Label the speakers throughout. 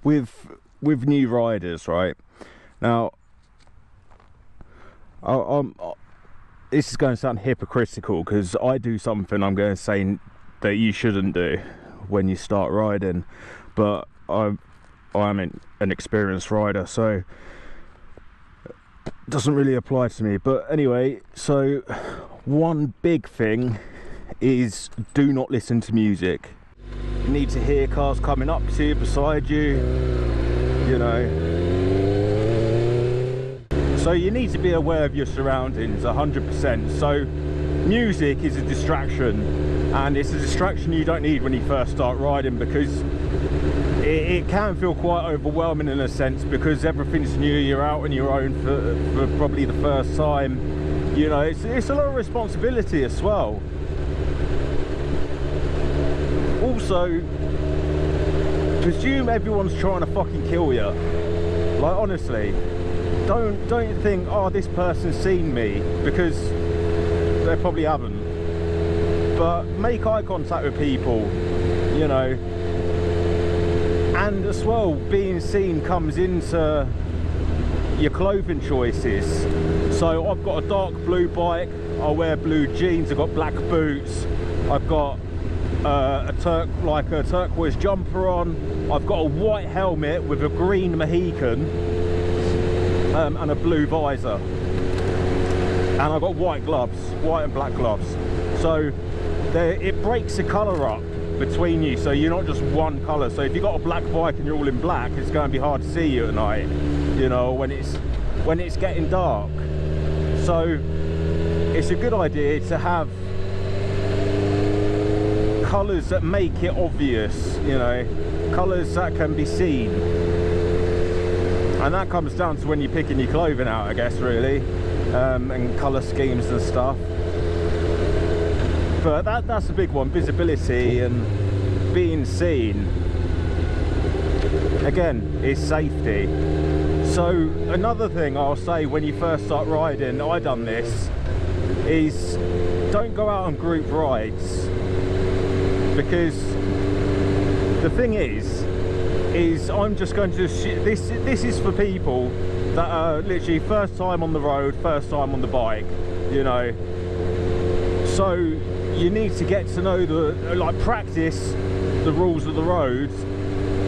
Speaker 1: with new riders, right? Now, this is going to sound hypocritical because I do something I'm going to say that you shouldn't do when you start riding, but I'm an experienced rider, so it doesn't really apply to me. But anyway, so one big thing is do not listen to music. You need to hear cars coming up to you, beside you, you know. So you need to be aware of your surroundings 100%. So music is a distraction, and it's a distraction you don't need when you first start riding, because it can feel quite overwhelming in a sense, because everything's new, you're out on your own for probably the first time. You know, it's a lot of responsibility as well. Also, presume everyone's trying to fucking kill you. Like, honestly, don't think, oh, this person's seen me, because they probably haven't. But make eye contact with people, you know. And as well, being seen comes into your clothing choices. So I've got a dark blue bike, I wear blue jeans, I've got black boots, I've got a turquoise jumper on, I've got a white helmet with a green Mohican, and a blue visor, and I've got white gloves, white and black gloves. So it breaks the colour up between you, so you're not just one colour. So if you've got a black bike and you're all in black, it's going to be hard to see you at night, you know, when it's getting dark. So it's a good idea to have colours that make it obvious, you know, colours that can be seen. And that comes down to when you're picking your clothing out, I guess, really, and colour schemes and stuff. But that's a big one, visibility and being seen. Again, is safety. So another thing I'll say when you first start riding, I done this, is don't go out on group rides, because the thing is I'm just going to, this is for people that are literally first time on the road, first time on the bike, you know. So you need to get to know practice the rules of the road,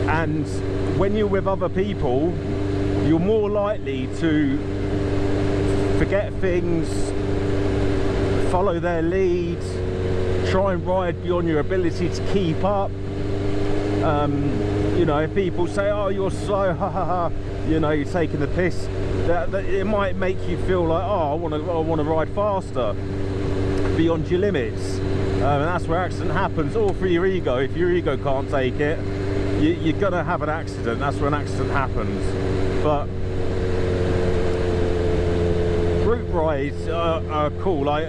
Speaker 1: and when you're with other people, you're more likely to forget things, follow their lead, try and ride beyond your ability to keep up. You know, if people say, oh, you're slow, ha ha ha, you know, you're taking the piss, that it might make you feel like, oh, I want to ride faster, beyond your limits. And that's where accident happens, or for your ego. If your ego can't take it, you're gonna have an accident. That's where an accident happens. But group rides are cool. Like,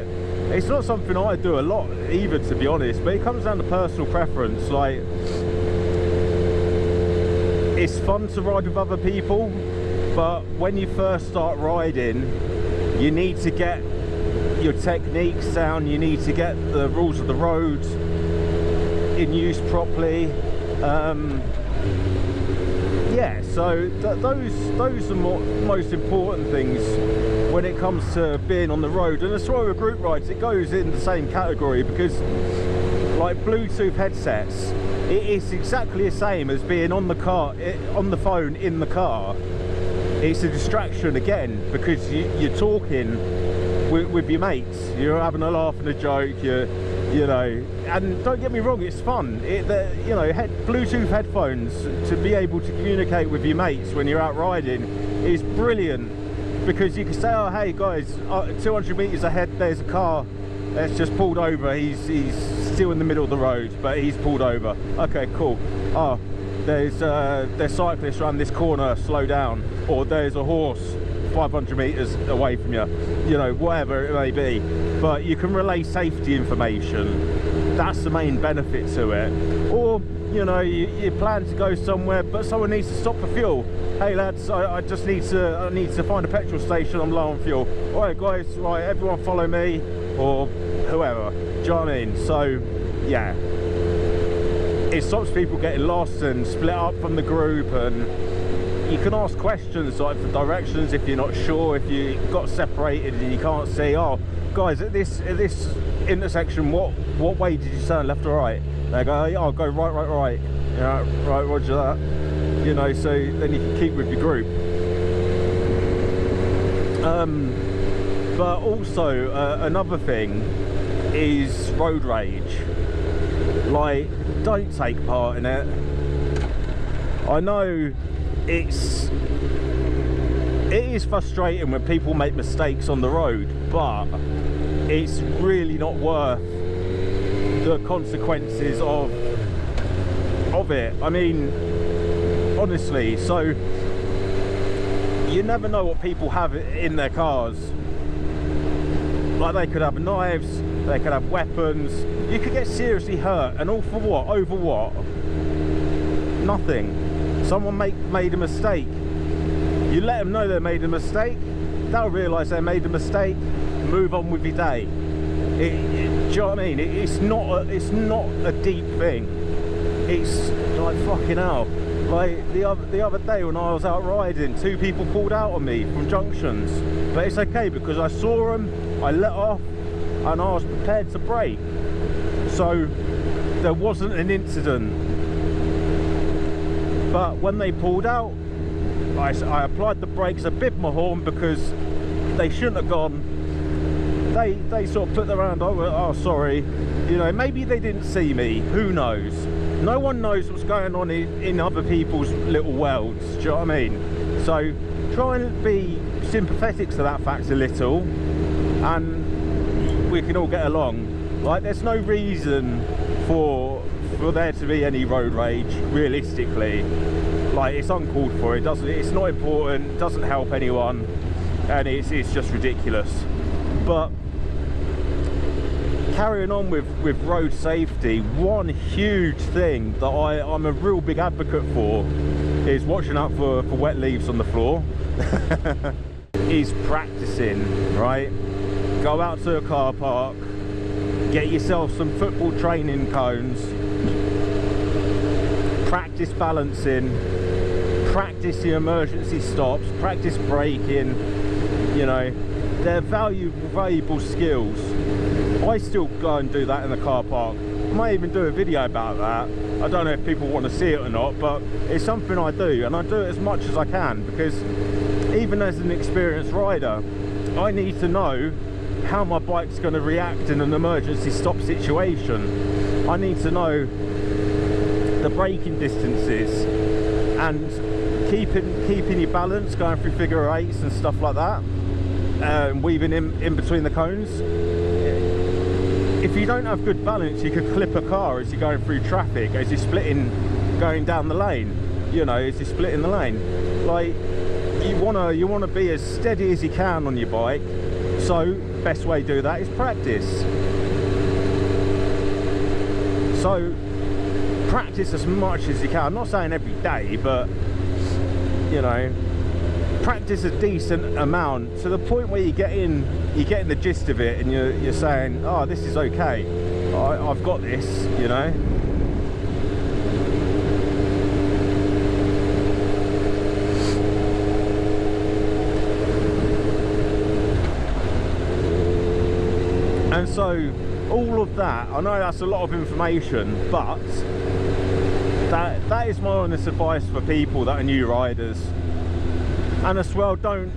Speaker 1: it's not something I do a lot either, to be honest, but it comes down to personal preference. Like, it's fun to ride with other people, but when you first start riding, you need to get your techniques down, you need to get the rules of the road in use properly. Yeah, so those are most important things when it comes to being on the road. And as well with group rides, it goes in the same category, because like Bluetooth headsets, it is exactly the same as being on the phone in the car. It's a distraction again, because you're talking with your mates, you're having a laugh and a joke, you know, and don't get me wrong, it's fun. You know, Bluetooth headphones, to be able to communicate with your mates when you're out riding is brilliant, because you can say, oh, hey guys, 200 meters ahead there's a car that's just pulled over, he's still in the middle of the road, but he's pulled over. Okay, cool. Oh, there's cyclists around this corner, slow down. Or there's a horse 500 meters away from you, you know, whatever it may be. But you can relay safety information. That's the main benefit to it. Or, you know, you plan to go somewhere, but someone needs to stop for fuel. Hey lads, I need to find a petrol station, I'm low on fuel. All right guys, right, everyone follow me, or whoever. Do you know what I mean? So yeah, it stops people getting lost and split up from the group, and you can ask questions like for directions if you're not sure, if you got separated and you can't see, oh guys, at this intersection, what way did you turn, left or right? They go, oh, I'll go right. Yeah, right, roger that. You know, so then you can keep with your group. But also another thing is road rage. Like, don't take part in it. I know it is frustrating when people make mistakes on the road, but it's really not worth the consequences of it. I mean, honestly, so you never know what people have in their cars. Like, they could have knives, they could have weapons, you could get seriously hurt, and all for what? Over what? Nothing. Someone made a mistake. You let them know they made a mistake, they'll realise they made a mistake, move on with your day. Do you know what I mean? It's not a deep thing. It's like, fucking hell. Like the other day when I was out riding, 2 people pulled out on me from junctions, but it's okay because I saw them, I let off, and I was prepared to brake, so there wasn't an incident. But when they pulled out, I applied the brakes, I bibbed my horn because they shouldn't have gone. They sort of put their hand over, oh sorry, you know, maybe they didn't see me, who knows. No one knows what's going on in other people's little worlds, do you know what I mean? So try and be sympathetic to that fact a little, and we can all get along. Like, there's no reason for there to be any road rage, realistically. Like, it's uncalled for, it's not important, it doesn't help anyone, and it's just ridiculous. But carrying on with road safety, one huge thing that I'm a real big advocate for is watching out for wet leaves on the floor. Is practicing, right? Go out to a car park, get yourself some football training cones, practice balancing, practice your emergency stops, practice braking. You know, they're valuable skills. I still go and do that in the car park. I might even do a video about that. I don't know if people want to see it or not, but it's something I do, and I do it as much as I can, because even as an experienced rider, I need to know how my bike's going to react in an emergency stop situation. I need to know the braking distances and keeping your balance, going through figure 8s and stuff like that, weaving in between the cones. If you don't have good balance, you could clip a car as you're going through traffic, as you're going down the lane, you know, as you're splitting the lane. Like, you wanna be as steady as you can on your bike, so best way to do that is practice. So practice as much as you can. I'm not saying every day, but you know, practice a decent amount to the point where you're getting the gist of it, and you're saying, oh, this is okay, I've got this, you know. And so all of that, I know that's a lot of information, but that is my honest advice for people that are new riders. And as well, don't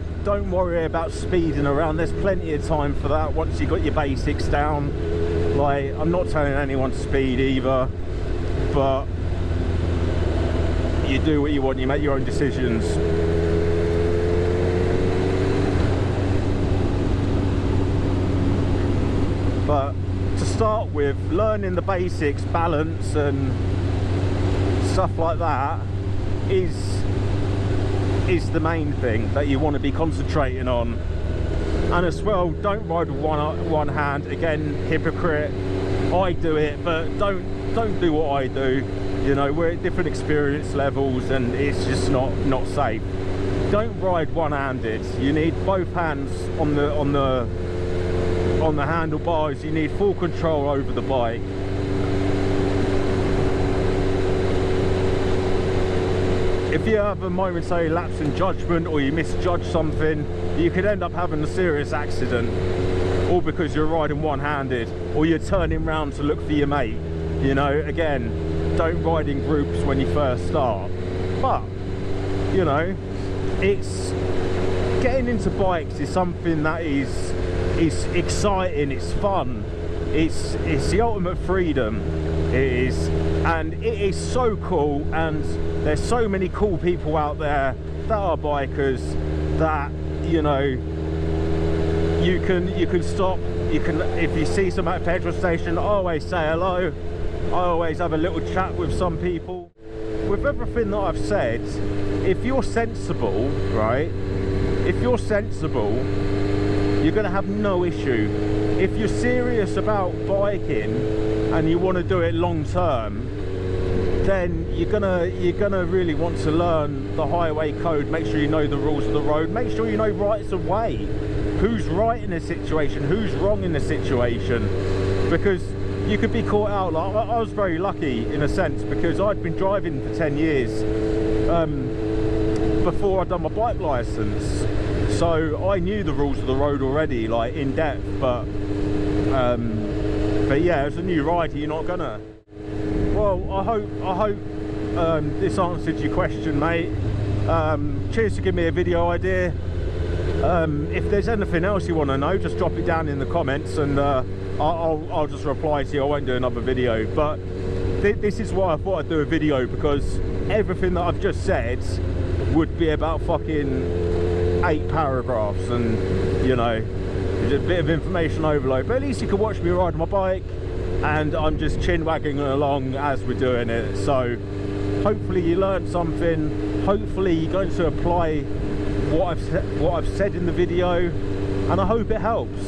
Speaker 1: worry about speeding around. There's plenty of time for that once you've got your basics down. Like, I'm not telling anyone to speed either, but you do what you want, you make your own decisions. But to start with, learning the basics, balance and stuff like that is the main thing that you want to be concentrating on. And as well, don't ride with one hand. Again, hypocrite, I do it, but don't do what I do. You know, we're at different experience levels, and it's just not safe. Don't ride one-handed. You need both hands on the handlebars. You need full control over the bike. if you have a momentary lapse in judgment or you misjudge something, you could end up having a serious accident, all because you're riding one-handed or you're turning round to look for your mate. You know, again, don't ride in groups when you first start. But, you know, it's getting into bikes is something that is exciting, it's fun, it's the ultimate freedom. It is, and it is so cool, and there's so many cool people out there that are bikers that, you know, you can stop, you can, if you see some at a petrol station, always say hello. I always have a little chat with some people. With everything that I've said, if you're sensible, right, if you're sensible, you're going to have no issue. If you're serious about biking and you want to do it long term, then you're gonna really want to learn the highway code. Make sure you know the rules of the road, make sure you know rights of way, who's right in a situation, who's wrong in a situation, because you could be caught out. Like, I was very lucky in a sense, because I'd been driving for 10 years before I'd done my bike license, so I knew the rules of the road already, like in depth. But yeah, as a new rider, you're not gonna. Well, I hope this answered your question, mate. Cheers for giving me a video idea. If there's anything else you want to know, just drop it down in the comments, and I'll just reply to you. I won't do another video, but this is why I thought I'd do a video, because everything that I've just said would be about fucking 8 paragraphs, and you know, a bit of information overload. But at least you can watch me ride my bike, and I'm just chin wagging along as we're doing it. So hopefully you learned something, hopefully you're going to apply what I've said in the video, and I hope it helps.